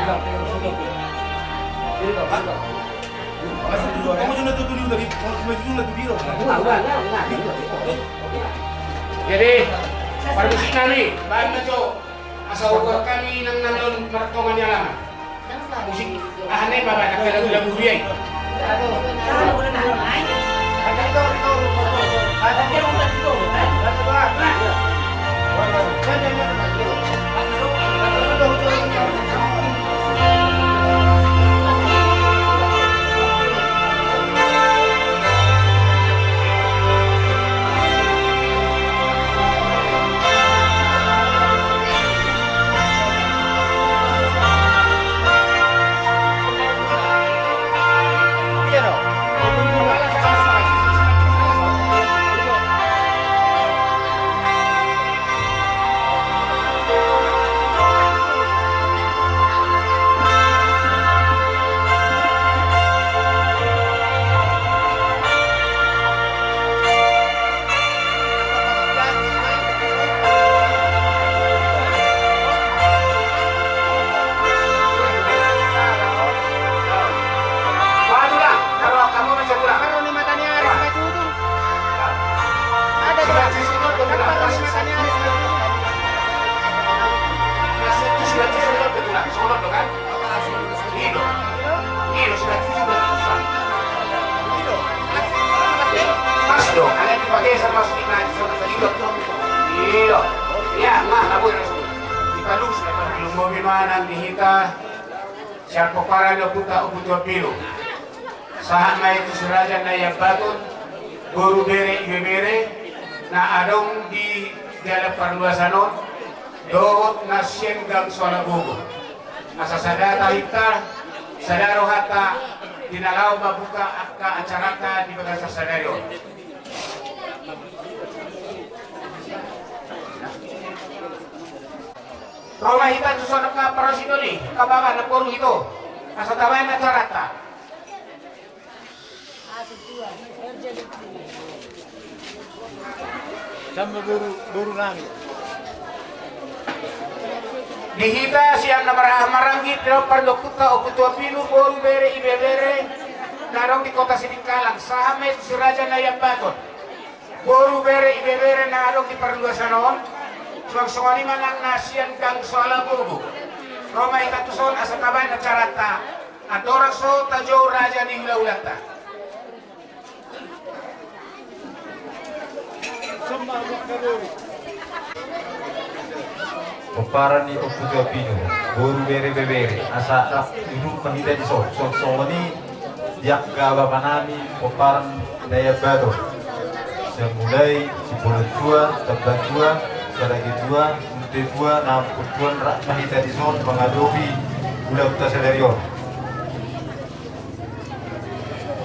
Kamu cuma tutup tadi, cuma cuma tutup. Enggak. Jadi, permisi kami, baik maco, asal ukur kami nang nanon pertongan yang lama. Musik aneh bapak nak lagu-lagu biaya. Siapa para na puta ubutua pilo sahat may itu surajan na yabatun guru bere ibe bere na adong di dalam perluasanon doot na siyenggang suara gugo asa sadata hita sadaro hata dinalaw mabuka ka acarata di bagasa sadario. Roma hita susana ka parasito ni kababa na puro ito asa tawai na carata sama buru nami dihita siyang namarangit pero parlokuta o kutua pinu boru bere ibe bere narong di kota Siningkalang sahamet suraja na yabaton boru bere ibe bere narong di perluasanon suang-suang lima nang nasian kang soala bubu Roma ikatuson asa tabay na carata adora so tajo raja ni hula-hulata Oparan ni Oputua Pino, boru bere bebere, asa hidup mahita di so ni diak gaba panami, oparan daya bado, semulai si bolet tua, tebat tua, selagi tua, mute tua, namput tua, rak mahita di so mengadopi gula puta sederio.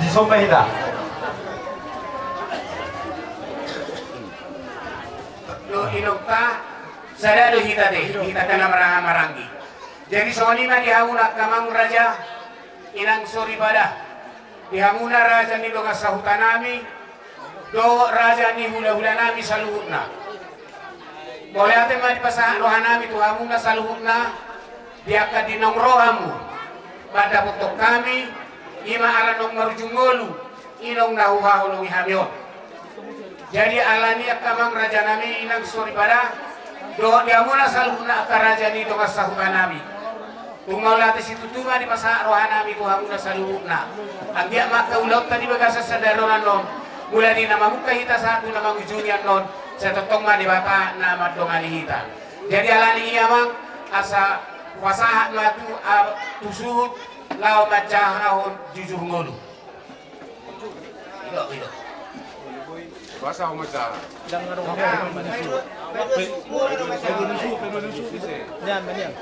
Di so mahita. Lo inokta sadado hita kana marangi. Jadi sonima dihamuna kamang raja inang sori pada dihamuna raja ni doga sahutanami do raja ni hula-hula nami saluhutna. Boleh ate mah dipasahan rohanami tu hamuna saluhutna diaka dinong rohamu pada putok kami ima ala nong marujungolu inong nahuhahulungi hamion. Jadi alani akamang raja nami inang sori pada do diamuna saluhna akar raja ni doga sahutanami. Tunggal latih situ tunga di pasahan rohanami tu hamuna saluhna. Anggia maka ulau tadi bagasa sadaronan non. Mula di nama muka hita satu nama ujungnya non. Saya totong mah di bata nama dongani hita. Jadi alani iya mang asa pasahan matu tusuhut lau macahahun jujur ngolu. Ilo. Bahasa apa macam? Lang ngarong manisu. Manisu. Yan, manyan.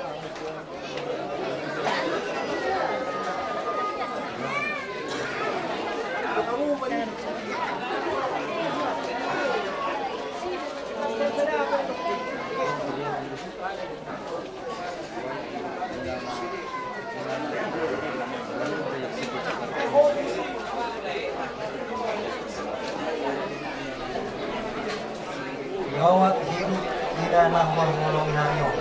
Gawat hidup tidak nak bermulung nanyo.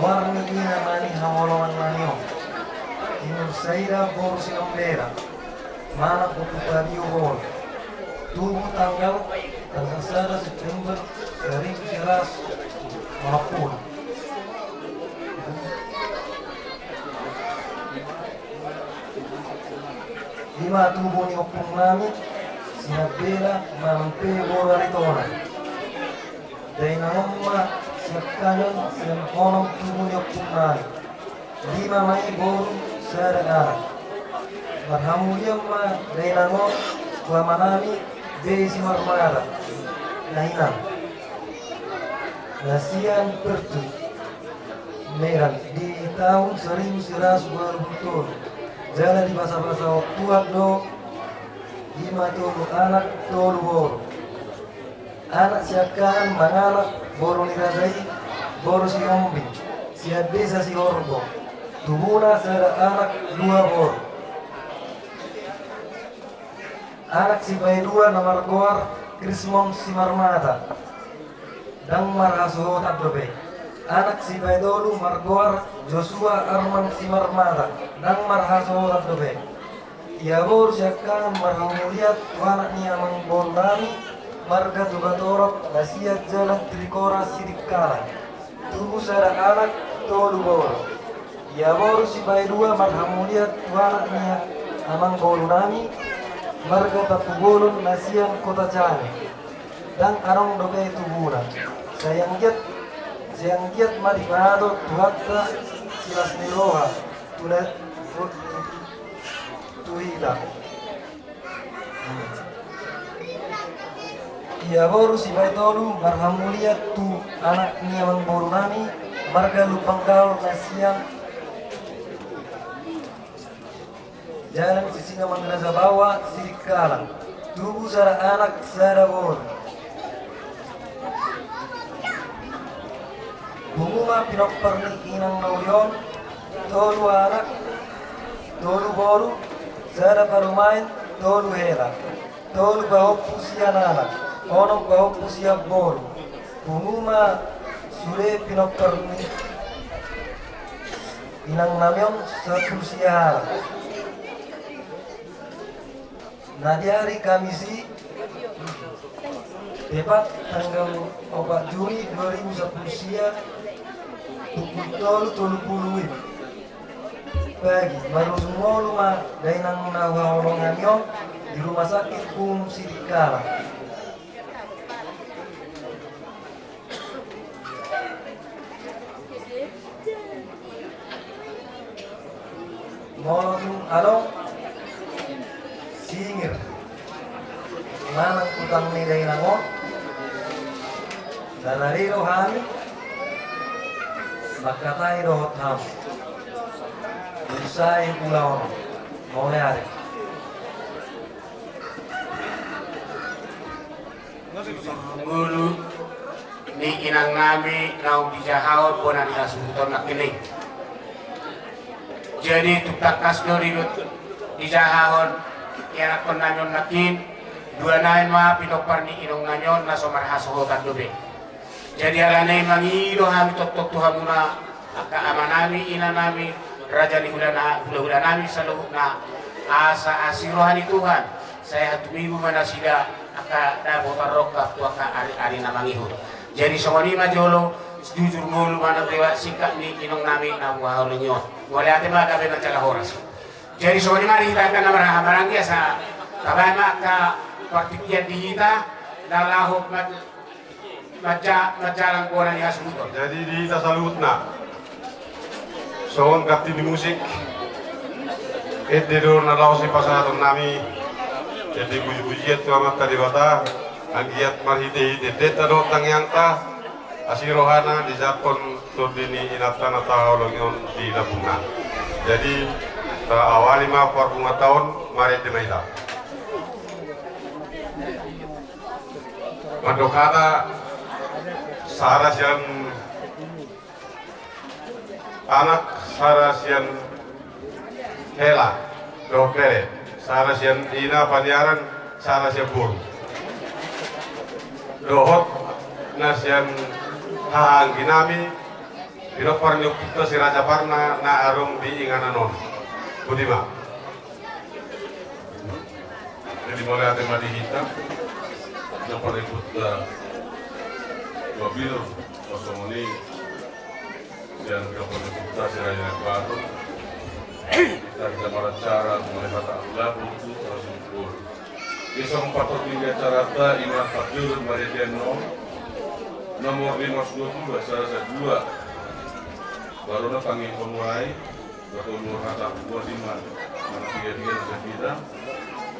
warni ina mani hawalawan manio inur saida bor sinombera mana kutu bor tubuh tanggal 1 September 1950. Lima tubuh ni opung nami sinabela mampe bora ritona. Dari nama siap kanan siap konom tubuh ni opung nami. Lima mai boru sadar. Marhamuliam ma dari nama kuamanami dari simar mara. Nainam. Nasian pertu merah di tahun 1920 jalan di masa-masa tua do 50 anak tolu boro anak siakan manganak boro nirazai boro si kambing siap desa si orbo tubuna sada anak 2 boro anak si bayi 2 nomor goar Krismon si marmata dan marhaso tak dobe anak si baydolu margoar Joshua Arman si marmata dan marhaso tak dobe ia bor syakkan marhamuliat anak niamang bonami marga tugatorok nasiat jalan trikora sidik kala tubuh sada anak tolu bor ia bor si baydua marhamuliat anak niamang bonami marga tatugolon nasian kota jani dan arong dobe tuburan sayang giat maribado tuhatta silas niloha tuhida ia boru si baitolu marhamuliat tu anak niamang boru nami marga lupangkal nasian jalan sisina mangraza bawa sidik kalang tubuh sada anak sada boru Bumuma pinokperni inang nauyon tolu anak tolu boru sada parumain tolu hela tolu bahop usia anak onok bahop usia boru Bumuma sure pinokperni inang namyon sepusia Nadiari Kamisi tepat tanggal 4 Juni 2010 pukul 30 pagi baru semua rumah dari nang nawaolonganyo di rumah sakit Sidikala. Molotun along singir manang utang ni dari nangon dan hari rohani makatai rohot ham berusaha pulau mau hari Gulu ni inang nami nau dijahawat pona disasuton nak kini jadi tutakas doribut dijahawat ianak pon nanyon nakin dua nain ma pinopar ni inong nanyon na somarhasohokan dobe jadi alanay mangiro hami tok tuhamuna aka amanami inanami raja ni hula nami sa luhuk na asa asirohan ni Tuhan saya hatumigu manasida aka dabotar rokap tu aka ari na mangiho jadi somoni majolo jujur mulu mana dewa sikap ni inong nami na wahulunyo wala ate magabe na cala horas jadi somoni mari kita akan maranggi sa kabama ka partikian dihita dalahok majalang koran ya semutor. Jadi di salutna soon kapti di musik ededor na laos si pasaton nami jadi bujiet tu amat tadi bata agiat marhite dedet ado tangyang ta asirohana di Japon turdini inatana taholongon di Labunga jadi awal 5 tahun mari dimaila madokata sarasian anak sarasian hela dokere sarasian ina panyaran sarasian buru dohot nasian hahangginami Pinopar nyukta si Raja Parna na arum di ingananon. Budima. Jadi mulai ate madi hitam, yang pada ikut mobil kosong ini, yang kita pada ikut si Raja Baru, kita malah cara mulai kata lagu itu terus ukur. Bisa 43 carata iman fakir Maridiano nomor 522 salah dua baru na panggil pemulai betul nur kata dua lima mana tiga sebida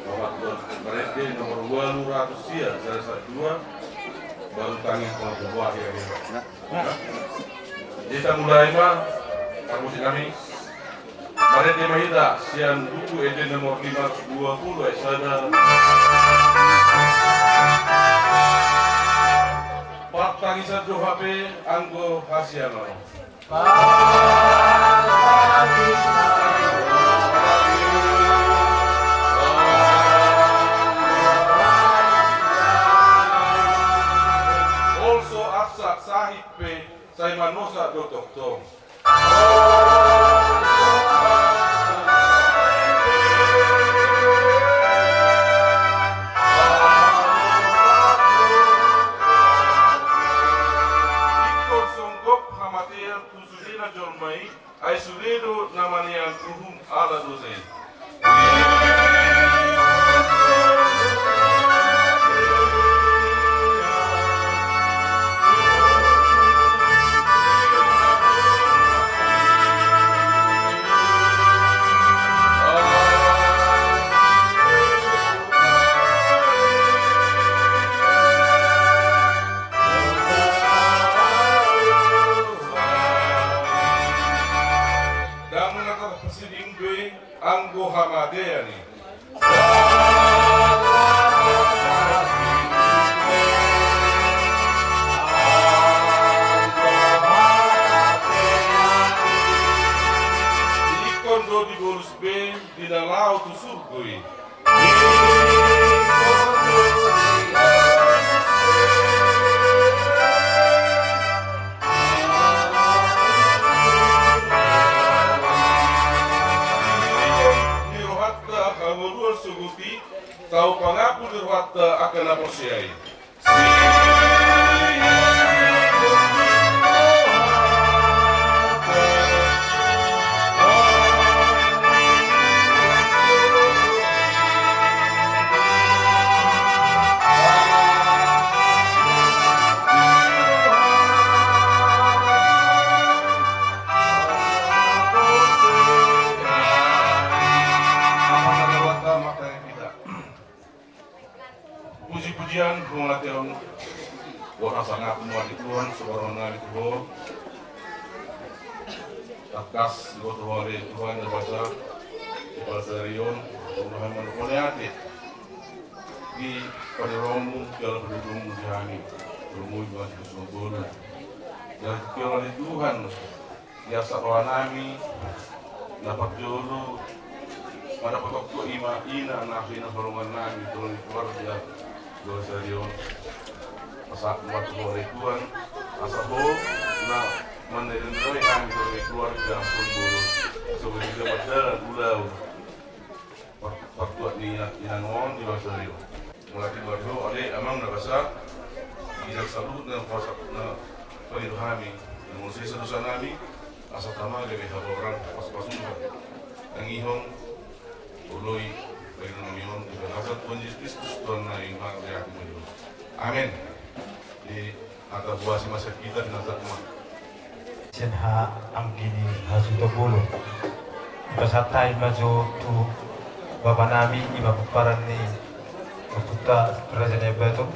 waktu mereka nomor 200 sia salah dua baru panggil pembuah ya. Kita mulai mah musik kami Mari di Mahida, sian buku ede nomor 520 sada Pak tangisan jo HP anggo hasiano. Also aksak sahib pe saya manosa do doktor. Ai sulido namanya kuhum ala dosen. Anggo Hamadea ni. Ikon do di Borus B di dalau tu surgui. Suguti tahu pangapu dirwat akan apa siai. Puji-pujian penglatihan wah sangat muat Tuhan seorang nari Tuhan takas buat hari Tuhan yang bahasa di Palsarion Tuhan menulis di pada romu dalam penduduk jahani rumui bahasa Sumber dan kira Tuhan ya seorang nami dapat jodoh pada pokok ima ina nafina perungan nami turun keluarga dosa Dion pasak buat Tuhan asaho na menerima kami dari keluarga Sumber sebagai dapat ulau waktu niat inangon di dosa Dion mulai keluarga ada amang na basa tidak salut na pasak na peniruhami dan musisi dosa nami asa tama lebih orang pas-pasukan ang ihong uloy pagnomyon di bahasa Tuhan Yesus Kristus Tuhan na yung mga mo yun. Amen. Di atabuwa si masa kita binatag mo. Senha ang kini hasuto bulu. Pasatay majo tu bapa nami imapaparan ni Kaputa Raja Nebeto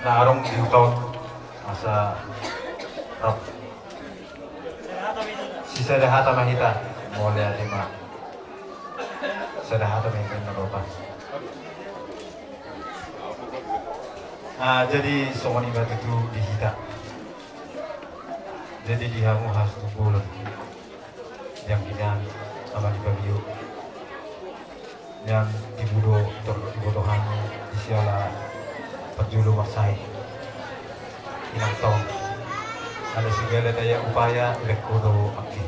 na arong di tahun masa rap. Sisa dahata mahita mole atima. Sudah ada main na bapak. Jadi soalnya batu itu dihita. Jadi dihamu harus bulan yang kinan sama di Babio yang dibutuhan di siala perjulu masai inang tong ada segala daya upaya lekodo aki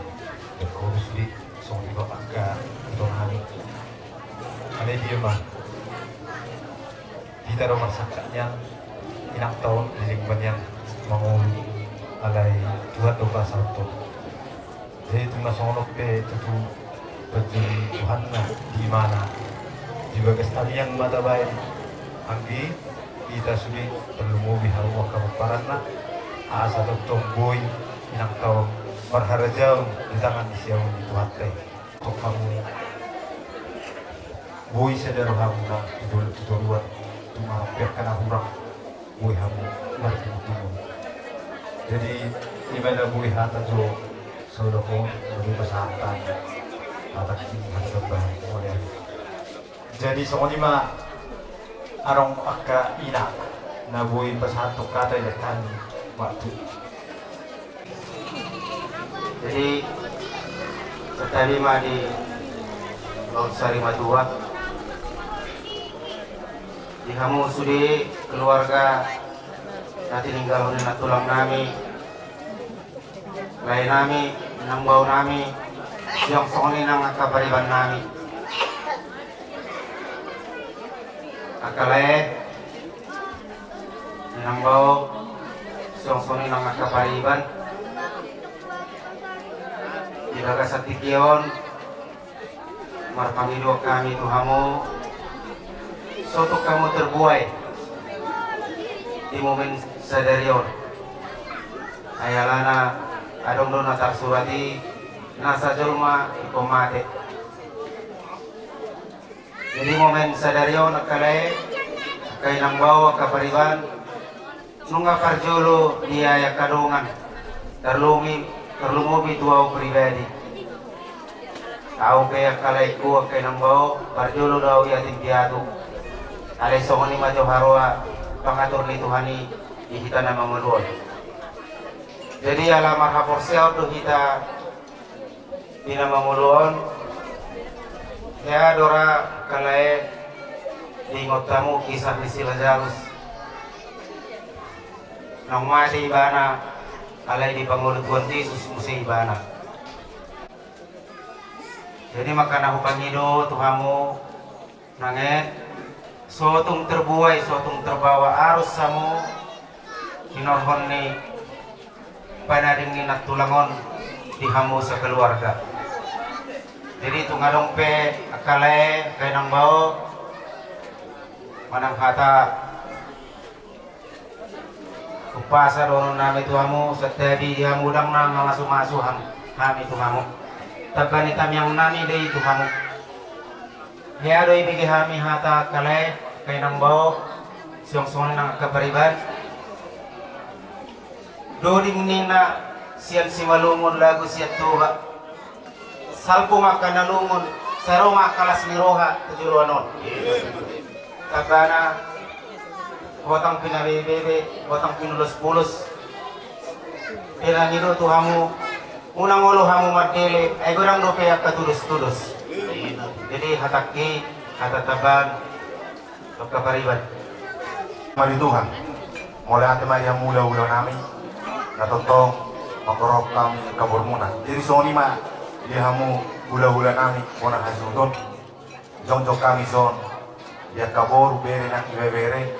lekodo sudi song di bapak ka tonani ane dia mah kita nomor sakanya inak tahun lingkungan yang mengulu alai Tuhan doa satu jadi itu masonok pe tentu berdiri Tuhan di mana di bagas tali yang mata baik anggi kita sudah perlu mau biharu kabupaten na asa tong boy inak tahun berharajau di tangan siau di Tuhan teh untuk kamu boy sedar kamu na itu luar cuma biarkan orang boy kamu bertemu jadi ibadah boy hata jo saudara lebih kesehatan atau kita oleh jadi semuanya arong akka ina na boy pasatu kata ilekan waktu jadi setali mah di Laut Sari Madura di kamu sudi keluarga nanti ninggal na tulang nami lain nami nang bau nami yang songni nang kabariban nami akale nang bau yang songni nang kabariban di Nagasatikion marpamido kami Tuhamu soto kamu terbuai di momen sadarion ayalana adong do natar surati nasa jolma ikomate jadi momen sadarion akale kay nang bawa kapariban nunga parjolo dia ya kadongan terlumi tuaw pribadi tau kaya kalay ko kay nang bawa parjolo daw yatin piado alay songoni majo harwa pangatur ni Tuhani ihita na mamalon jadi alamar haporsiaw do hita pinamamulon ya dora kalay ingot kamu kisah di Lazarus nang mati ibana kalay di Pangulo Tuhan Yesus musi ibana jadi makana hupangido Tuhamu nanget suatung terbuai suatung terbawa arus samu kinorhon ni panaring ni natulangon di hamu sa keluarga jadi tungadong pe akale kay nang bao manang hata upasa doon nami tuhamu sa tabi di hamudang na mga sumasuhan kami tuhamu tagani kami ang nami day tuhamu Hiyado ibigay kami hata kalay kay nang bao siyong ng kapariban doring nina siyan si malungon lago siya tuha salpo makanalungon saro makalas ni roha tujuruanon tagana hotang pinabibebe hotang pinulos-pulos pinangido tuhamu unang ulo hamu madele ay gurang dope ak katulus-tulus jadi hataki hatataban kapariban mari Tuhan mulai hati maya mula-ula nami natotong makorok kami kaburmuna jadi soni ma dihamu hula-hula nami kona hasudon jong-jong kami son dia kabor bere na ibebere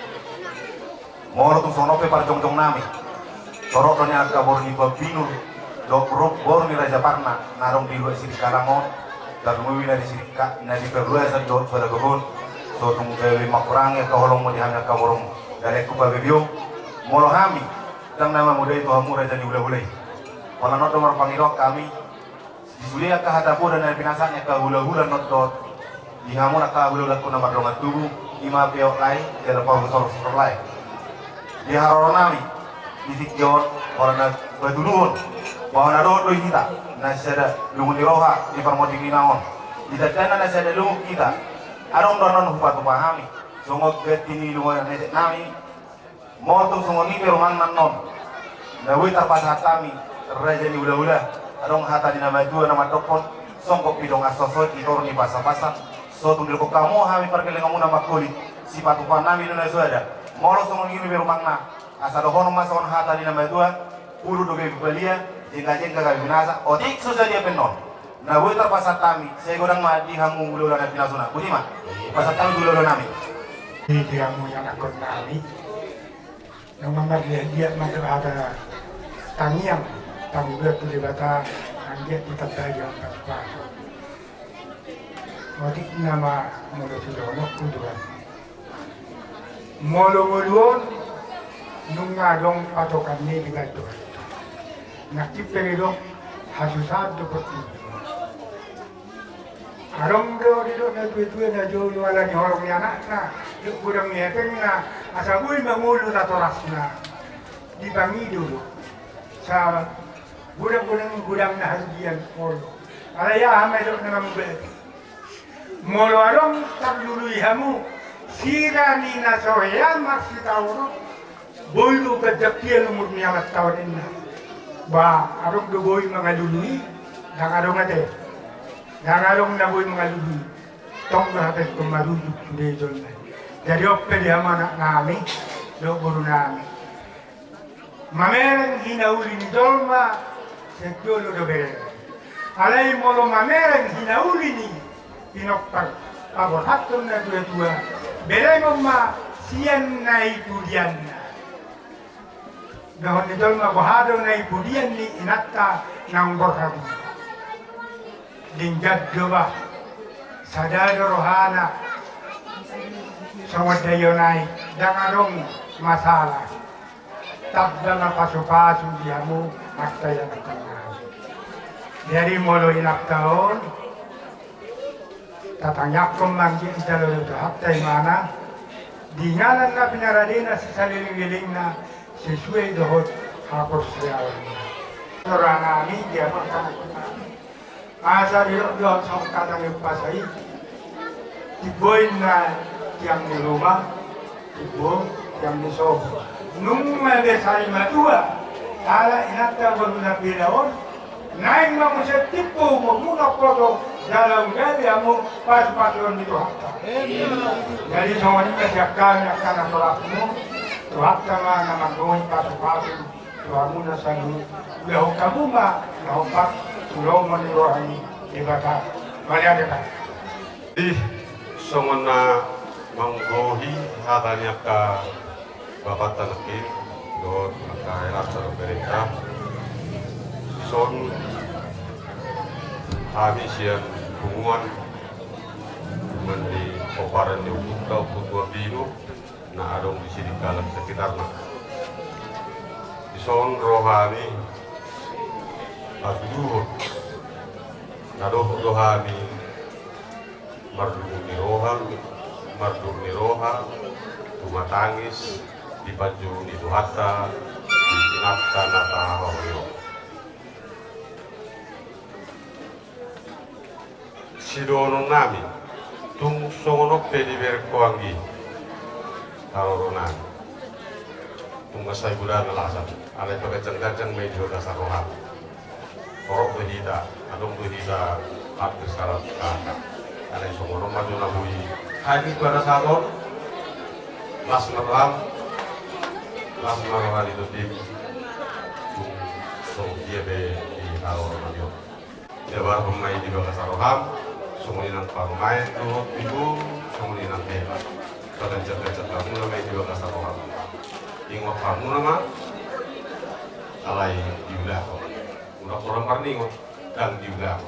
moro tung sonope par jong-jong nami torok donya kabor ni babinur dok bor ni Raja Parna narong di luar siri kalangon dan mui na di sirika na di perluas sa do sa dagon so tung bebe makurang ya kaholong mo dihamya kaborong dale ku babebyo molo hami tang nama muda itu hamu raja ni ula-ulay wala no domar pangirok kami disulia ka hatapo dan pinasanya ka hula-hula not dot di hamu na ka hula-hula ko na madrongat tubu ima peo lai dela pa usor lai di haronami di tikyon ora na badulun bahwa na do kita na sada lungun iroha di parmoding naon di dadana na sada lungun kita arong donon hupatu pahami songok getini lungun na nami moto songoni perumang nanon na wita pasatami raja ni ula-ula arong hata di nama dua nama topon songkok pidong asosot itor ni pasa-pasa so tundil ko kamu hami perkeling kamu nama kulit si patu panami nuna suada molo songoni perumang na asado hono mason hata di nama dua pulu dobe balia jengka kami binasa otik susah dia penon na boy terpasat kami saya godang ma di hamu ulo na pinasuna budi ma pasat kami ulo nami di hamu yang akon nami nang mamar dia maka ada tangiang tangi berat tu bata angget kita tayo ang pas otik nama molo sidono kuduan molo nguluon nung ngadong patokan ni bigato nakipelidong hasusad do pati arong do dito na tuwe na jo wala ni horong ni anak na gudang ni na asabuy mangulo na toras na di bangi dulu sa gudang na hasian polo alaya hamay do na mambe molo arong tagluluy hamu sira ni na soyan maksitauro boylo kadakyan umur ni amat tawanin na ba arong duboy mga lului nang arong ate nang arong naboy mga lului tong natin kung marunok hindi doon na jadi opel yaman nami do guru nami mamerang hinauli ni dolma sekyolo do bere alay molo mamerang hinauli ni pinokpag paborhatun na dua-dua bere mo ma siyan na itudian na dahon nidol mabuhado na ipudian ni inatta ng borham. Dinggad doba sadado rohana sa wadayonay dangarong masala. Tabda na pasupaso diya mo magtaya ng tangan. Dari molo inaktaon tatangyak kong manggi idalo ito haktay mana di ngalan na pinaradina sa saliling-liling na sesuai dohot hapus siawan. Orang kami dia makan kami. Asa dirok doh sang katang pasai. Tiboin na tiang di rumah, tibo tiang di sobo. Nung mabesai madua, ala inata beruna bilaon. Naing mamuset tipu muna foto dalam gabi amu pas-pason itu hatta. Jadi semua ini kesiakan akan apalakmu. Tuhat kama na magawin pasu-pasu tuhamu na sa lulu lahu kamu ma nahupak tulong mo ni rohani ibaka malyada ka di songon na manggohi hatanya ka bapak tanakin do kahirap sa pemerintah son kami siyan hubungan mandi koparan di ukutau kutua binu na adong di sini kalang sekitarnya. Ison rohani aduh nadoh rohani mardu ni roha tumatangis di baju ni duhata di inapta nata hoyo sidono nami tung songono pedi berkoangi Tarunan, tunggu saya bulan alasan. Alai pakai cengkacang medio dasar rohan. Korok berhida, adong berhida, hati syarat kakak. Alai semua maju nabui. Hari pada salon, las meram itu tim. So dia be di tarunan nabio. Dia baru pemain di bawah saroham. Semua ini nang pemain tuh ibu, semua ini nang bela. Kaget-kaget kamu nama itu bahasa roham. Ingok kamu nama alai diulah. Udah orang parningot dan diulah.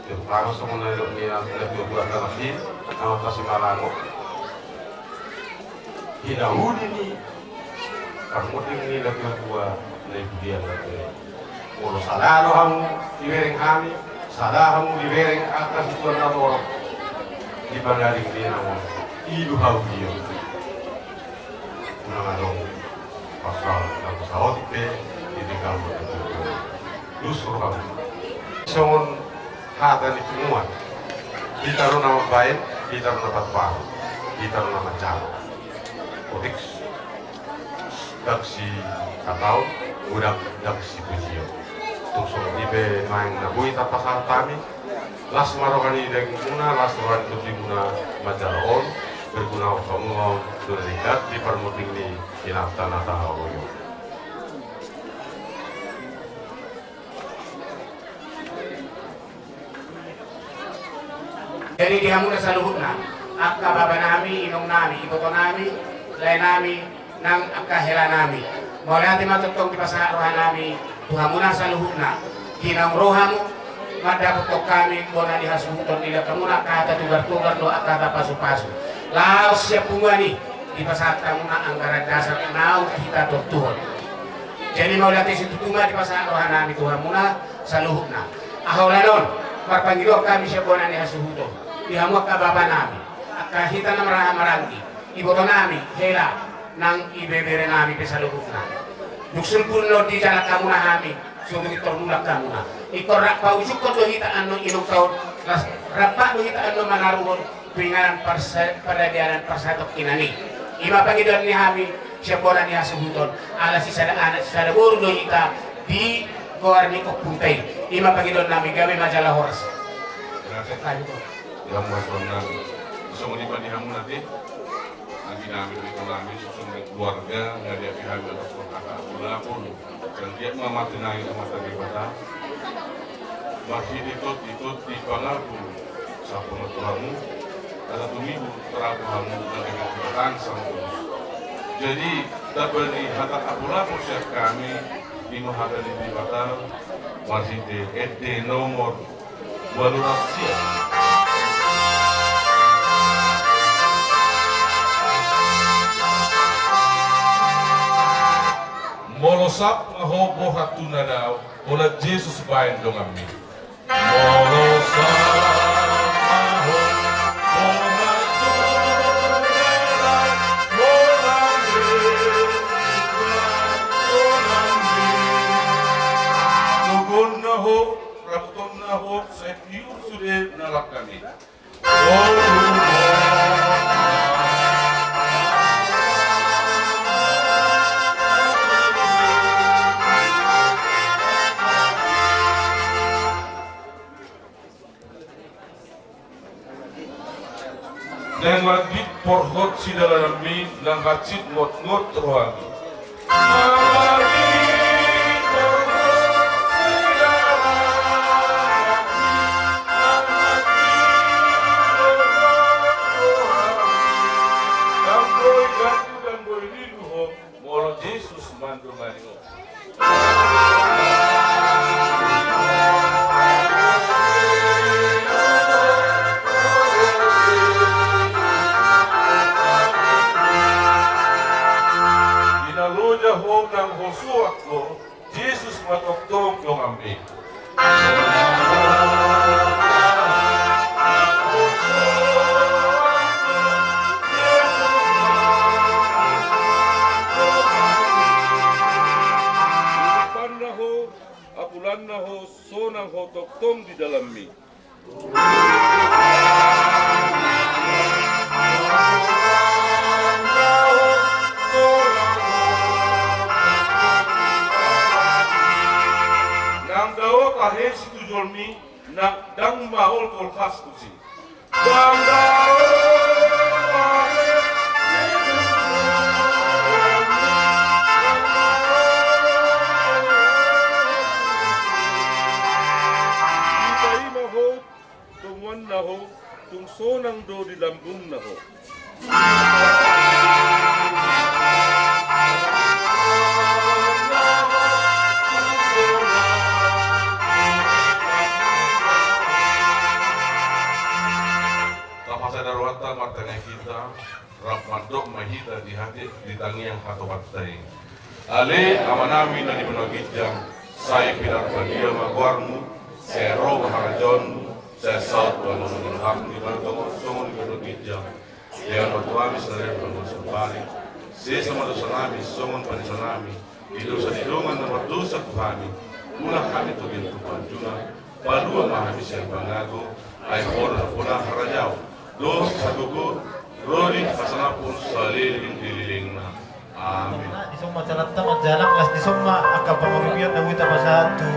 Itu kalau semua ni lebih buat lagi, nama kasih malango. Tidak udi ni. Kamu ini lebih buat lebih dia lagi. Kalau salah kamu dibereng kami, salah kamu dibereng atas itu orang di bandari dia nama. Ibu haudio, mengadong pasal dan pesawat pe di kamu lusur kamu. Songon hata ni semua, kita nama baik, kita nama patwa, kita nama jauh. Otik daksi katau, udah daksi bujio. Tuk songon ibe main nabui tapasal kami, las marokani deng muna, las marokani tuh muna majalon. Berguna kamu sudah dekat di permuting ni inapta nata hawoyo. Jadi dihamuna sa luhut na. Akka baba nami, inong nami, iboto nami, lay nami, nang akka hela nami. Mula ati matutong di pasarohan nami, tuhamuna sa luhut na. Ginang rohamu, madaputok kami, bona dihasuhuton nila kamuna, kata tugar-tugar do akka pasu-pasu. Laos siya pungani, di pasata muna ang dasar naw kita tutuhon. Jadi mula ati situtunga di pasarohan nami, tuhamuna sa luhut na. Aholanon, marpanggilo kami siya bona dihasuhuton. Dihamu ka baba nami, kahita na maranggi, iboto nami, hela, nang ibebere nami sa luhut na. Duksun puno di jalan kamu na hami, sudah ditormulak kamu na. Ikorak pausuk ko hita ano inong taon, rapak do hita ano manaruhon, pingaran paradianan parsatok kinani. Ima pangidon ni hami, siya bola niya subuton, ala si sada anak, sada buru do hita, di goar ni kopuntay. Ima pangidon nami, gabi majalah horas. Yang masuk nabi, semua di padihamu nanti, lagi nabi itu nabi susun keluarga, nggak dia pihak ataupun kakak pula pun, dan dia mengamati naik sama tadi kata, masih ditut di pangaku, sapun Tuhanmu, ada tumibu terapuhamu dari kehidupan sangkus. Jadi dapat dihatak apula siap kami di mahadani di batal, masih di nomor walurasia. Molosap ngaho bohat tuna daw, ola Jesus bayan dong ami. Molosap ngaho bohat tuna daw, ola Jesus bayan dong ami. Tugon naho, rabuton naho, sekiur sudah nalak kami. Dan wajib porhot si dalam mi dan hacit ngot rohani. Dan boy liluho molo Jesus mandu mango. Ho nang hosuak ko, Jesus matoktong yung ambi. Upan na ho, apulan na ho, so nang ho toktong di dalam mi. Kahit situ jolmi nak dang mahol kolkas kusi. Dang Itai maho, tungwan naho, tungsonang do di lambung naho. Darwata matanya kita rapmadok mahita di hati di tangi yang hatobat tadi. Ale amanami na dimenogijang saya pilar bagia magwarmu saya roh maharajon saya saut bangun hak di bantong songon dimenogijang yang bertuami sendiri bangun sempari saya sama dosa nami songon panisanami di dosa didongan dan dosa kami mula kami tugin tupan juna padua mahami siang bangago ay pona harajau Doh satuku, rodi kasana pun saliling dililing na. Amin. Di semua jalan tamat jalan kelas di semua akan pengurbian dan kita satu.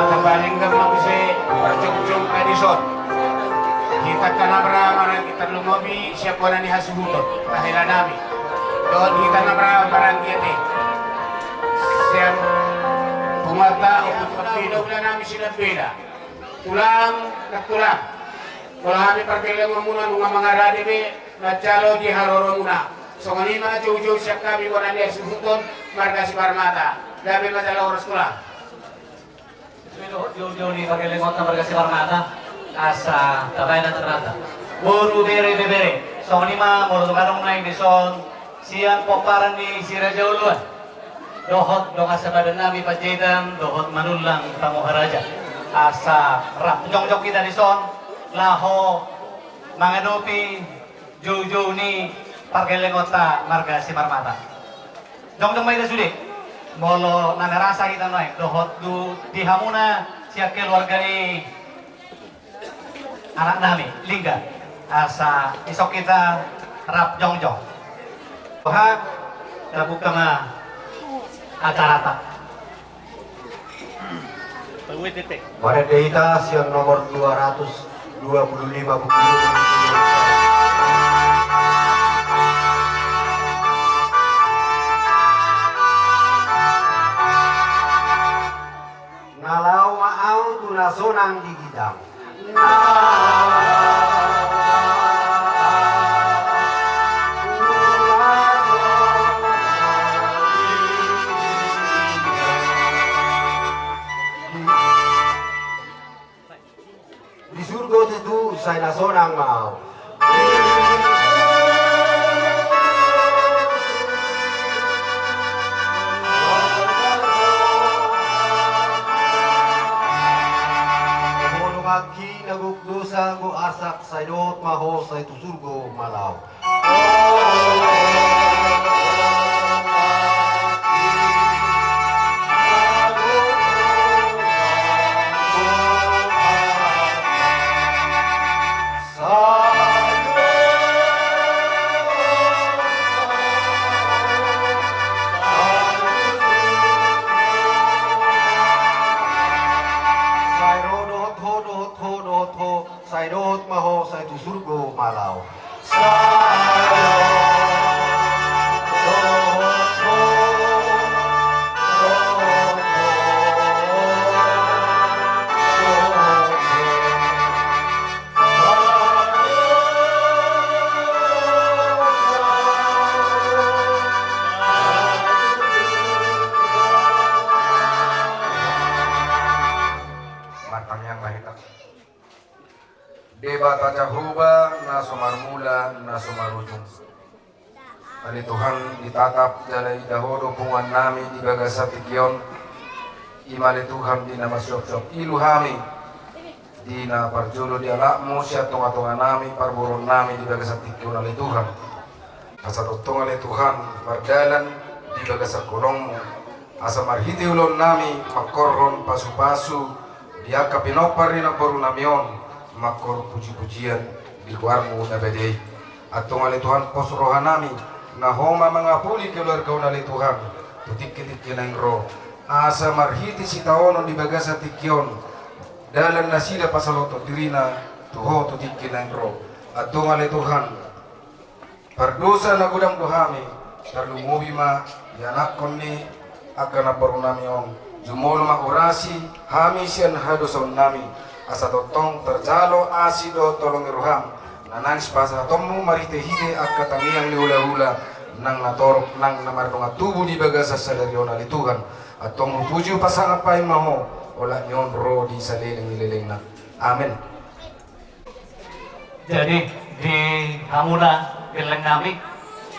tabaling gamang si Jung Edison. Kita kanabra kita lumobi siapa nani hasuhutot tahilan nami. Doon kita nabra barang kiti. Siya pumata o pagpapino na namin sila beda. Tulang na tulang. Kalau kami perkelang muna nung mga radibe na jalo di haroro muna. So kanina jauh-jauh siya kami wala niya suhuton marga si Parmata. Gabi madala oras tulang. Jauh-jauh ni perkelang na marga si Parmata. Asa tabay na terata. Buru bere. So kanina mulu tukarong na ini son siang poparan ni si Raja Uluan. Dohot dong asa badan nami pajedan dohot manulang tamuharaja. Asa rap jong-jong kita di son laho mangadopi jauh-jauh ni parkelengota marga si Parmata. Jong-jong may sudik. Molo nanarasa kita naik dohot du di hamuna siap keluarga ni anak nami lingga asa isok kita rap jong-jong. Tuhan terbuka ma acara tak. Pada data siang nomor 225 buku Nalau maau tunasonang di gidang. Di surga itu saya sonang mau. Lagi naguk dosa go asak saydot maho say tusurgo malaw. Saydot maho say tusurgo malaw. Matang yang lahir. Debata Jahuba na sumarmula na sumarujung. Ali Tuhan ditatap dalay dahodo pungan nami di bagasa tikyon. Imali Tuhan di nama syok-syok iluhami. Di na parjulo di alakmu siya tunga-tunga nami parburon nami di bagasa tikyon ali Tuhan. Asa tutong ali Tuhan bardalan di bagasa kulongmu. Asa marhiti ulon nami makorron pasu-pasu. Dia kapinopar ni nagbaru namion. Makor puji-pujian di luarmu na bedei atong ali Tuhan posrohan nami na homa mga puli keluarga unali Tuhan tutik-kitik kinang ro asa marhiti si taonon di bagasa tikyon dalan na sila pasaloto dirina tuho tutik kinang ro atong ali Tuhan pardosa na gudang dohami tarlumubi ma yanakon ni akan na barunami ong jumolo ma orasi hami siyan hadoson nami asa totong terjalo asido tolong iruham nanangis pasa tomu marite hide ak katamiang liula-ula nang natorok nang namardong tubuh di bagasa salaryon ali Tuhan atong mupuju pasang apay maho wala nyon ro di saliling-liling na amin. Jadi di hamuna bilang kami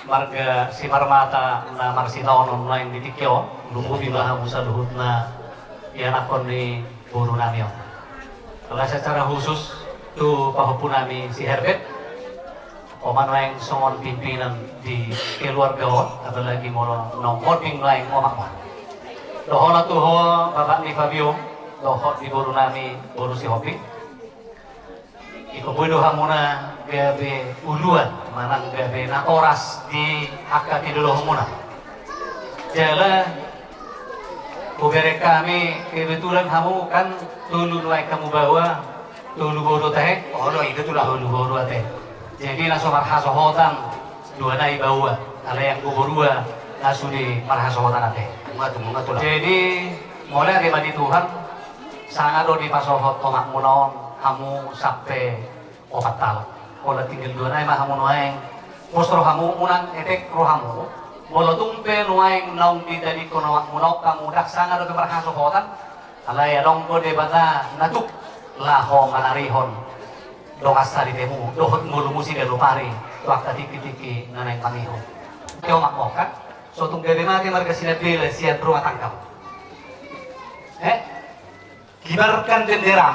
marga si Parmata na marsitaon online di tikyo lupu di bahamu sa luhut na ianakon ni buru nami. Kalau secara khusus tu pahupun nami si Herbert oman lain songon pimpinan di keluarga apalagi moro nongkoting lain omak dohona tuho bapak ni Fabio dohot di buru nami buru si Hopi iko bodo hamuna gabe uluan manang gabe natoras di akati dulu hamuna jala kubere kami kebetulan kamu kan tulu nuai kamu bawa tulu bodo teh. Oh, lo itu tuh lah. Tulu bodo teh. Jadi langsung marhasohotan dua nai bawa. Kalau yang kubodua langsung di marhasohotan teh. Mengatu lah. Jadi mulai dari Tuhan sangat do di pasohot tomak munaon kamu sampai 4 tahun. Kalau tinggal dua nai mah kamu nuai. Postro kamu unang etek rohamu. Molo tumpe nuaing naung di tadi kono munok kamu dak sangat do marhasohotan. Alay adong ko de bata natuk laho manarihon. Dong asa di temu dohot ngulu musi de lupari. Waktu tiki-tiki nanay paniho. Kyo makokan. So tung gede mati marga sinabila siat rumah tangkap. Kibarkan bendera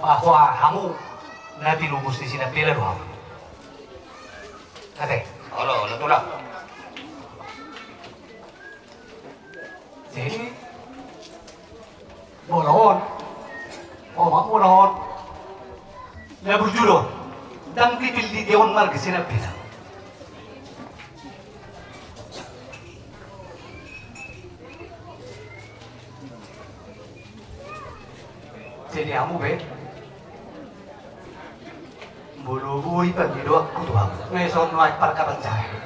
bahwa kamu nabi lubus di sinabila doang. Kate. Lo tuh lah. Jadi bolon, mak bolon, na berjudul dan pipil di Dewan Marga Sinabila. Jadi kamu be, bulu-bulu pagi doa kutuang, meson naik perkaban cahaya,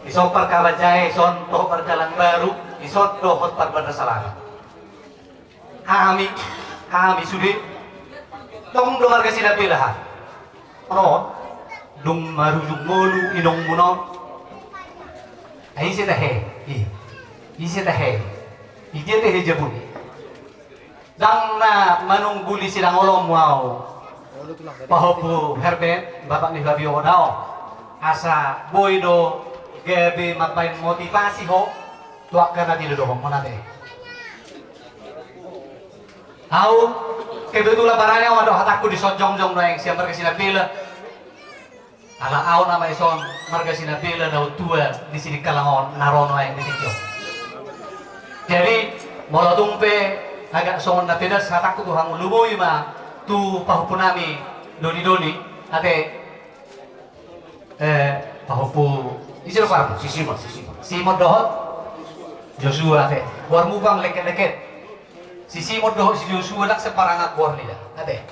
isok perkaban cahaya, son toh perjalan baru. Isot dohot parbada salah. Kami sudah tong do marga Sinabila. Ono dum marujung molu inong munon. Ai sita he. Sita he. Ije teh jebun. Dang na manungguli sidang olom mau. Pahopu Herbert Bapak ni Fabio Odao. Asa boydo gabe mapain motivasi ho. Tuak karena tidak dohong mana teh. Tahu kebetulan barangnya waduh hataku disonjong-jong doang siapa marga Sinabila. Ala au nama ison marga Sinabila dau tua di sini kalangon narono yang ditikyo. Jadi molo tumpe agak songon na pedas hataku tuh hangu luboy ma tu pahupunami doni ate pahupu isiro pa Simon dohot Joshua teh, buar mubang leket-leket. Si Simon doh si Joshua nak separangat buar nila, ate.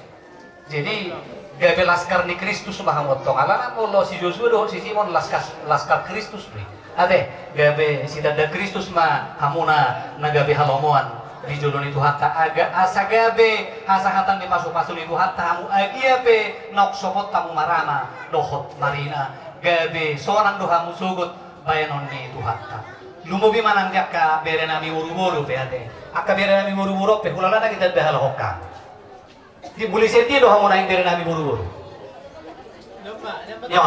Jadi gabe laskar ni Kristus mahamot tong. Alana molo si Joshua doh si Simon laskar Kristus pri. Ate, gabe si dada Kristus ma hamuna nagabe halomoan di jodoh itu hatta aga asa gabe asa hatang di masuk itu hatta hamu agia pe nok sopot tamu marama dohot marina gabe sonang dohamu sugut bayanon ni itu hatta. Lumubi manang dia ka bere nami wuru-wuru pe ate. Akka bere nami wuru-wuru pe hulala na kita behal hokka. Di buli seti do hamu naing bere nami wuru-wuru. Ya.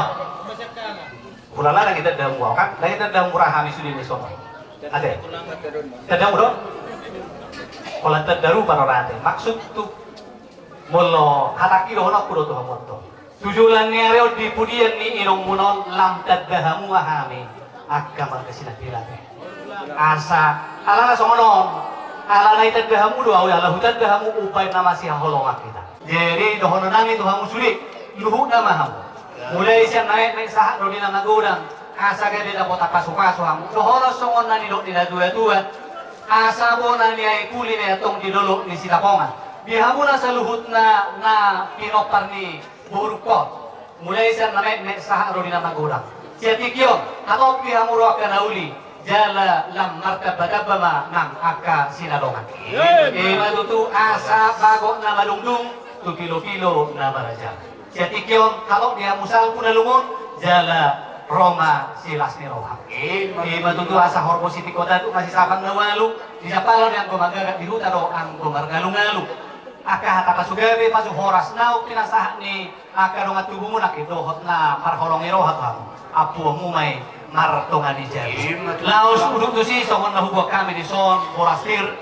Hulala na kita dah muau kan, na kita dah murah hami sudi ni sono. Ate. Tadang udo. Kalau tadaru parorate. Maksud tu molo hataki do hono kudo to hamu to. Tujulan ni areo di pudian ni inong munon lam tadahamu hami. Akka marga Sinabila teh. Asa alana songonon alana itadahamu doa ya lahu tadahamu upay nama si holonga kita. Jadi dohono nami tuhamu sulit luhuk nama hamu. Mulai siya naik sahat do dina nagodang asa gede dapat kasu-kasu hamu. Dohono songon nani dok dina dua-dua asa bona ni ay kuli na tong didolok ni sitapongan. Bihamu na sa luhut na pinopar ni burukot. Mulai siya naik sahat do dina nagodang. Siatikyo atau pihak murah kanauli jala lam martabadabama nang akka sinalongan. Matutu asa bagok na malungdung tu kilo-kilo na maraja. Siatikyo kalau dia musal puna lungon jala Roma silas ni roham. Matutu asa hormo siti kota tu masih sabang nawalu di sapalon yang gumagagat di hutan do ang gumargalu-ngalu. Aka hata pasugabe pasu horas nauk pinasah ni aka dongat tubumu nak itu hotna marholongi rohat hamu. Apu mumay martongan di jari. Laos uduk tu si songon na hubok kami di son borastir.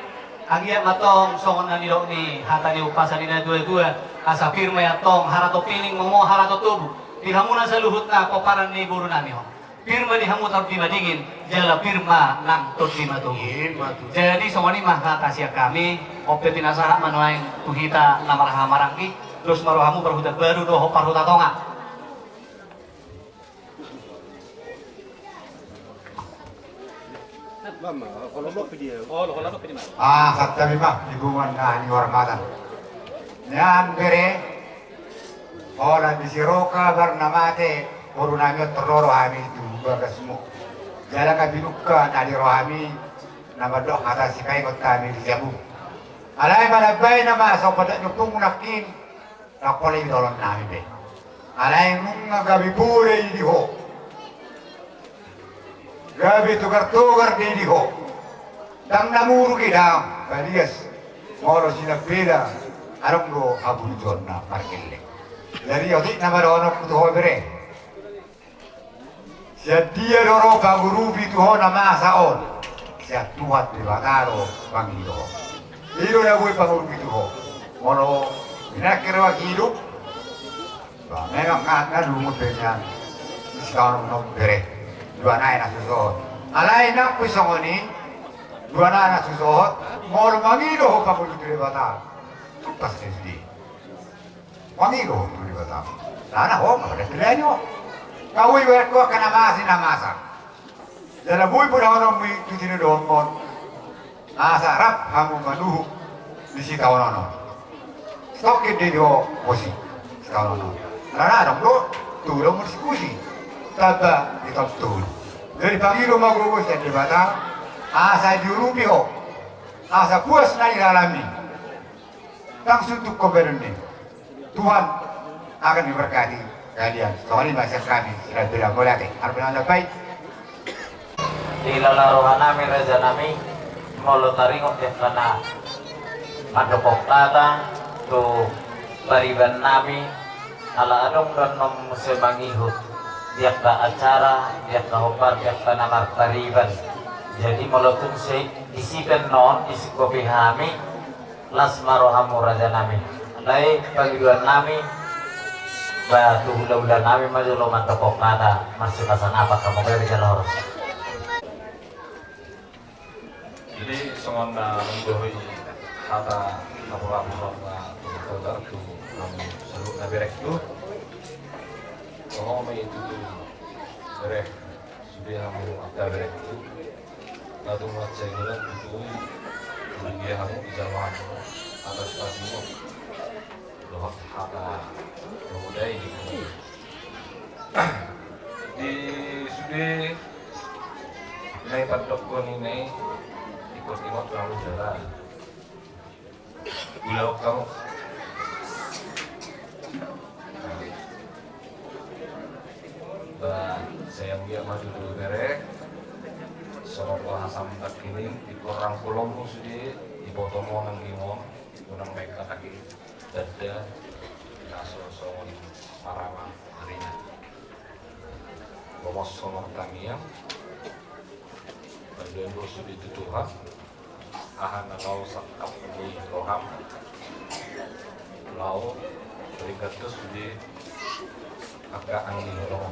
Agiat matong songon na nilok ni hata ni upasa ni na dua-dua. Asa firma ya tong harato piling momo harato tubuh. Dihamuna sa luhut na koparan ni buru nami ho. Firma di hamu tar lima dingin. Jala firma nang tot lima tubuh. Jadi songon ni mah hata siya kami. Ope tinasahak manuain tuhita namaraha marangki. Terus marohamu berhutat baru doho parhuta tonga. katabi mah hubungan na ni warmatan. Yan bere, ola bisiroka bernamate, urunami terloro kami itu bagasmu. Jalan kami luka nadi rohami, nama dok atas sikai kota kami di jabu. Alai malabay nama so pada nyukung nakin, nakpolay dolon namin be. Alai munga gabi pure di ho. Gabi tukar-tukar di ho. Dang namuru kita, balias. Moro sinapila, arong do abuljon na parkelle. Dari otik nama dono kutu ho bere. Siya dia doro pangurubi tu ho nama saon. Siya tuhat di bataro pangido. Iro na gue pangurubi tu ho. Moro inakira hidup. Ba memang ngana lumut dengan sekarang no bere. Dua naik nasusun. Alai nak pisongoni. Dua anak susut, mau mangido ho kamu di bata, tupas SD. Mangido ho di bata. Sana ho, ada pilihannya. Kau ibarat kau kena masa. Jadi bui pun orang mi tu sini dompon. Asa rap kamu manuh di situ orang. Stok ini dia posi, sekarang orang. Karena orang lo tu orang bersikusi, taba di top tu. Jadi pagi rumah guru saya di bata. Asa diurupi ho, asa puas na ilalami. Langsung untuk koberni. Tuhan akan memberkati kalian. Soalnya masyarakat kami sudah bilang boleh deh. Artinya baik. Ilala rohanami raja nami molo taringok ya kana madopok tata tu bariban nami ala adong dan nom sebangihu diak ka acara diak ka hopat diak ka namar tariban. Jadi malotun say isikan non isikopi hami lasmarohamu raja nami lai panggilan nami batu hula-hula nami majulo mantapok nada masih pasan apa kamu dari jalur. Jadi songon menggohi kata kapur-kapur na tu kami selalu naberek tu songon itu tu berek sudah kamu ada berek tu lalu macam jalan itu dia kamu di jalan atas kasihmu loh kata kemudian ini di sudah naik padok ini ikut imam kamu jalan bilau kamu dan sayang dia maju dulu berek sama asam tak kini di korang pulau sudah di botomo nang gimon unang mereka kaki dada kaso songon parama harinya bos songon tamiang bagian dosa di Tuhan ahan lau sakap di roham lau berikat tu sudah agak angin roh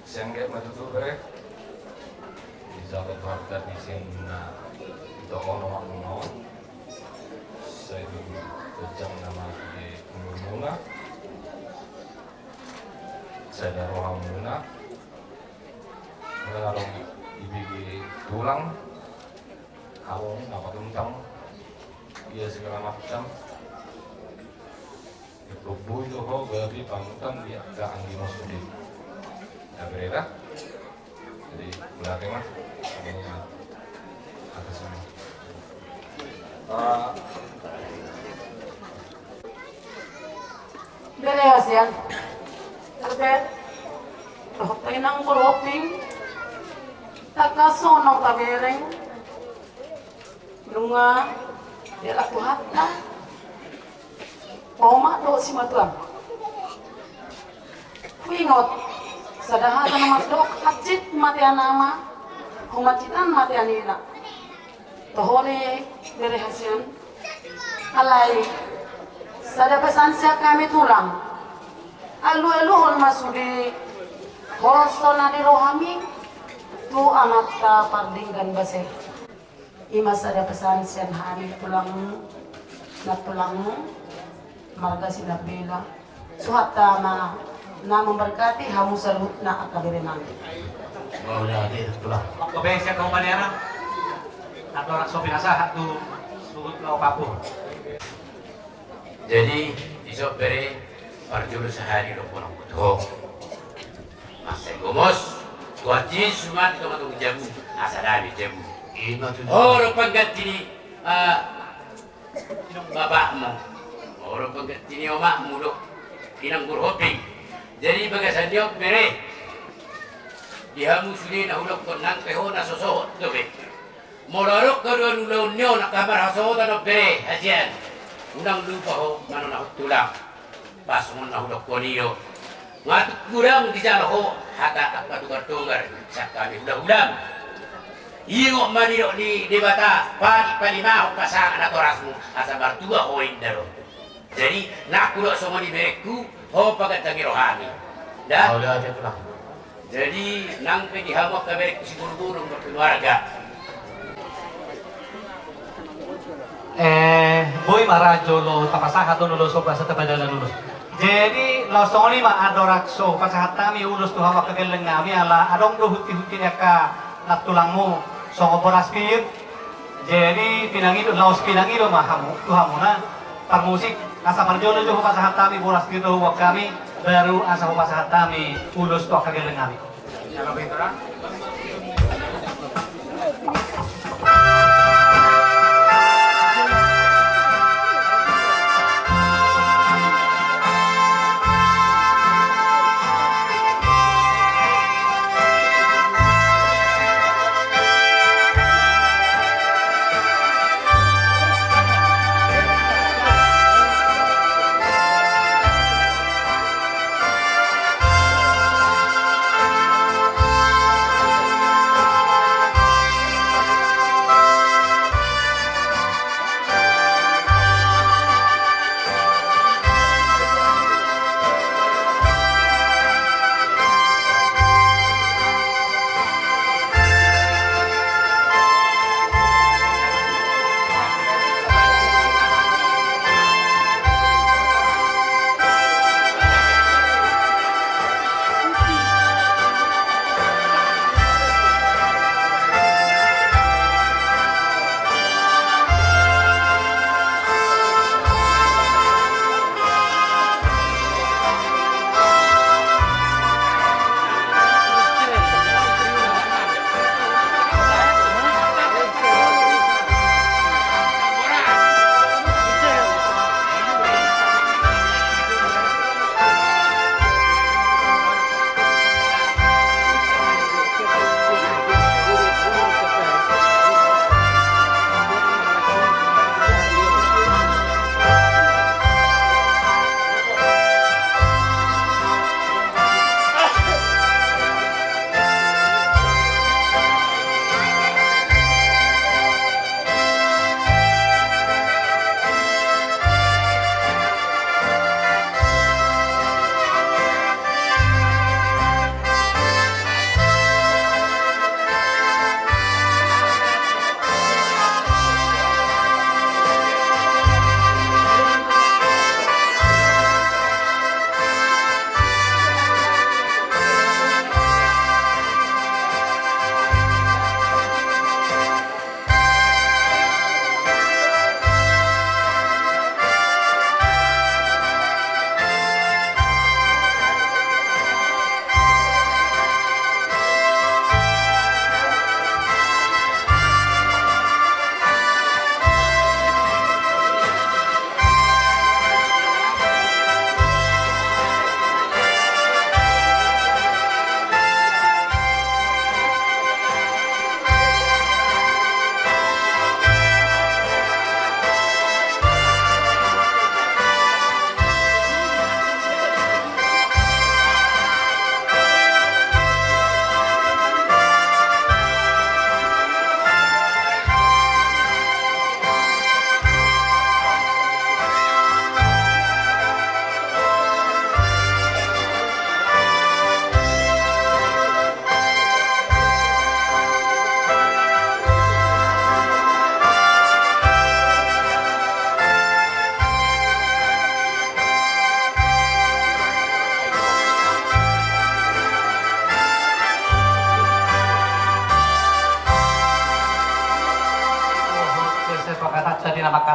siang kayak maju tu berek Zakat harta di sini itu ono saya bejang nama di Muna saya roham Muna kalau ibu tulang aku dapat untang dia segala macam itu itu ho gabi panutan dia agak angin masudi ya bereda jadi belakang mas atas ini Bere hasian, terber, rohtai nang koroping, takasonong tabereng, lunga, dia laku hatta, poma do si matuang, kuingot, sadaha nama dok hajit matian nama, humacitan matian ina, tohole bere hasian, alai. Sada pesan siap kami tulang. Alu-alu masudi holsona di rohami tu amat ta pardinggan base. Ima sada pesan siap hari tulang na tulang marga sila bela. Suhata ma na memberkati hamu salut na akabiri nami. Boleh hadir tulang. Pabensya kau manera. Atau orang sopir asah tu sulut lau papu. Jadi isok bere parjulu sehari lo ponong kuto. Masih gomos, tuat jenis semua di tempat jamu asadami jamu. Orang pengganti ni bapakmu, orang pengganti ni omakmu lo, inang berhoping. Jadi bagasan dia bere, dia musuhin ahulok konang peho na sosohot tu be. Morarok kedua nulau nyo nak kamar hasohot na bere hajian. Unang lupa ho mano na tulang, pas mo na hulok konio. Ngatuk kurang di jalo ho hata apa tukar sa kami ulang-ulang. Iyo maniro ni debata palimaho pasangan atau rasmu asa bartua ho indaro. Jadi nakulo semua ni beku ho pagatangi rohani. Dan jadi nang pedihamok kaberek si guru-guru berkeluarga. Boy marajo lo tapasaha to nulo sopa sa tabadala lulus. Jadi lo soni ma adorakso pasahat kami ulus tu hawa kageleng ngami ala adong do huti-huti ka natulangmu songo boraspir. Jadi pinangido laos pinangido mahamu tu hamuna parmusik asa parjolo jo pasahat kami boraspir do huwa kami baru asa pasahat kami ulus tu kageleng ngami. Kalau begitu lah.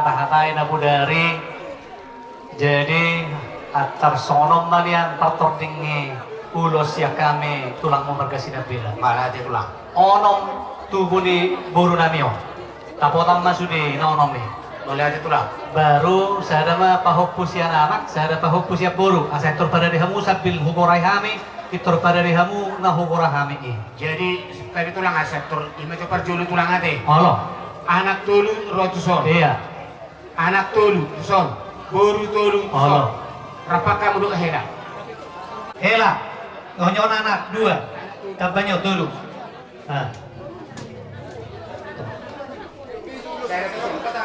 kata-katain Abu dari jadi atar sonom manian partor dingi ulos ya kami tulang memergasi nabila Malah dia tulang. onom tubuh di buru namio tapotam masudi nonom nih Malah dia tulang. baru saya mah pahopus ya anak saya ada pahopus ya buru asektor pada dihamu sabil hukurai kami itor pada dihamu na hukurah kami Jadi tadi tulang sektor ima coba julu tulang ate. Allah Anak tolu rotuson. iya Anak tolu tuson. Boru tolu tuson. Allah Rapak kamu duk hela. hela ngonyon anak dua kabanyo dulu nah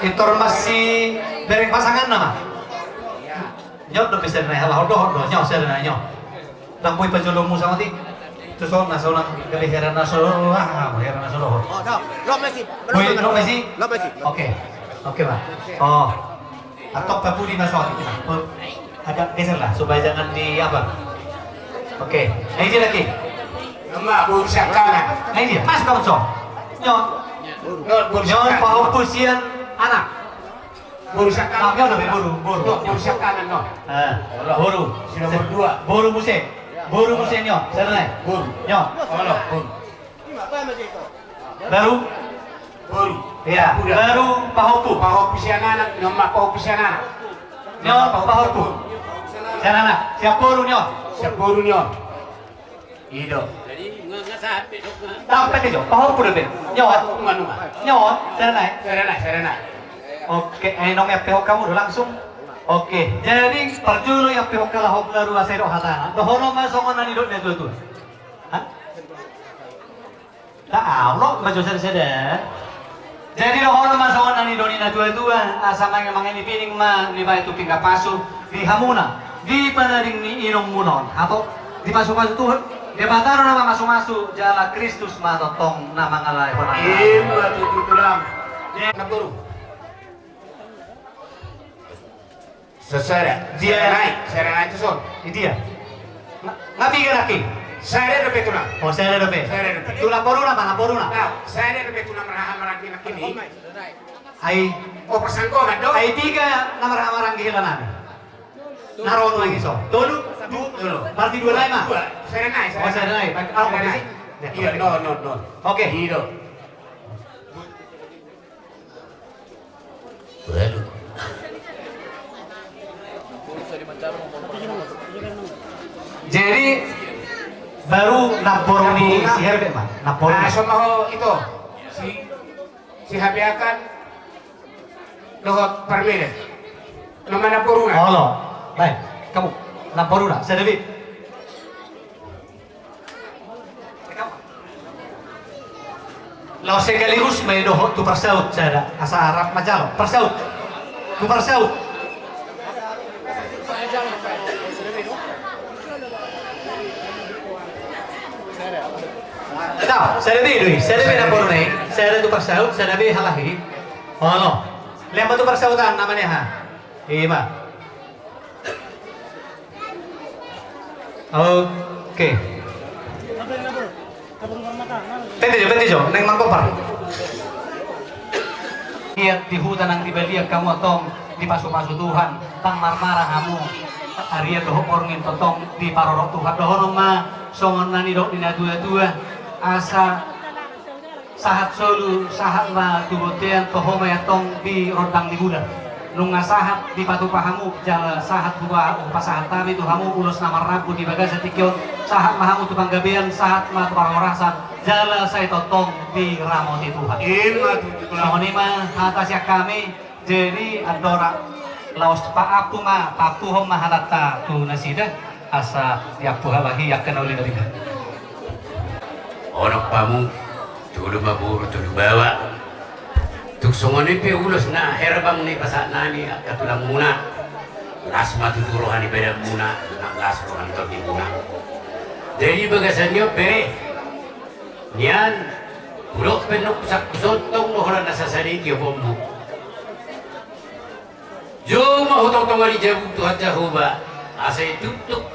itor masih bereng pasangan nama nyot do bisa naik halah hodoh nyot saya naik nyot tang poy pajolomu sama ti terus on nasa ulang kali heran nasa heran nasa doh poy lo masih oke pak oh atau papu di nasa kita agak geser lah supaya jangan di apa oke ini dia lagi Nama boru kanan. ini dia mas kamu so nyot nyot pahupusian anak Boru kanan. Kami udah buru Boru kanan no. Buru. Nomor 2. Buru musik. Buru musik nyo. Sana naik. Boru. Nyo. Allah, boru. Baru. Boru. Iya. Baru pahopu. Pahopu si anak, nama pahopu si anak. Nyo pahopu. Sana anak. Siap buru nyo. Siap boru nyo. Ido. Dapat itu. Pahopu deh. Nyo. Nyo. Sana naik. Sana naik. Oke, nong ya pihak kamu udah langsung. Oke, jadi perjulu yang pihak kalah hobla ruasero hatana. Dohono masongan nani dok netu tu. Hah? Tak Allah maju sedih. Jadi dohono masongan nani doni netu tu asa mang ini pining ma di bae tu pingga pasu di hamuna di panaring ni inom munon atau di masuk tuh di bataro nama masuk jala Kristus ma totong nama ngalai pernah. Iya, tulang. Nak buru. Sesara, dia naik itu son. Dia. Ngapi lagi. Saya ada tulang. Oh, saya ada Saya ada. Tulang poruna mana poruna? Nah, saya ada tulang merah kini. Ai, Oh persangkoman dong. ai tiga nama kehilangan. Narono lagi so. Dulu. Berarti dua lain mah. Saya naik. Oh, saya naik. Aku posisi. Iya, no. Oke. Iya. Baru. Jadi baru naporoni si Herbert mah. Naporoni. Sama itu si Habiakan dohot permile. Nama Naporuna. Allah. Baik, kamu Naporuna. Saya Dewi. Lau sekaligus may dohot tu persaut saya asa Arab macam persaut. Tu persaut. Tahu, saya lebih nak nih. Saya tu persaut, saya lebih halahi. Oh no, lembut tu persautan namanya ha. Iya. Oke. Penti jo, neng mangkopar. Lihat di hutan yang dibeliak kamu tong di pasu-pasu Tuhan, tang marmarah kamu. Arya doh orngin totong di parorok Tuhan doh ma songon nani dok dina dua asa sahat solu sahat ma tubotean toh ma tong di rodang di gula. Nunga sahat di patu pahamu jala sahat dua pasahat tabi tu hamu ulus nama rabu di bagas tikyon sahat mahamu tu panggabean sahat ma tu pangorasan jala saya totong di ramoti Tuhan. Songon ima atas ya kami jadi adora laos paapu ma papu hom mahalata tu nasida asa tiap puhawahi yakan oleh dari orang pamu tulu maburu tulu bawa tuk songoni pe ulos na herbang ni pasat nani katulang muna lasma tuturuhan ni beda muna na lasruhan to di muna jadi bagasanyo pere nian ulok penok sak sontong nohoran nasasari ki homu jo mahutong tongari jabu Tuhan Jehovah asai tutup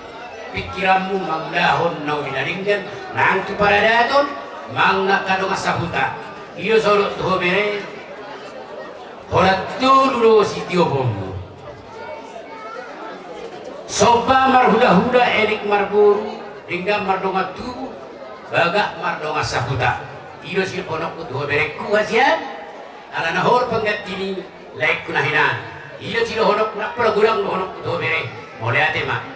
pikiranmu manglahon na winaringgan nang tu para daton mang nakadong asabuta iyo solo tuho bere Holattu dulu si tiopommu. Soba marhuda-huda elik marburu hingga mardonga tubuh bagak mardonga sahuta. Ido si ponok dua berekku hasian ala nahor penggatini laik kunahinan. Ido si honok nak pergurang honok dua berek. Mulai ate mak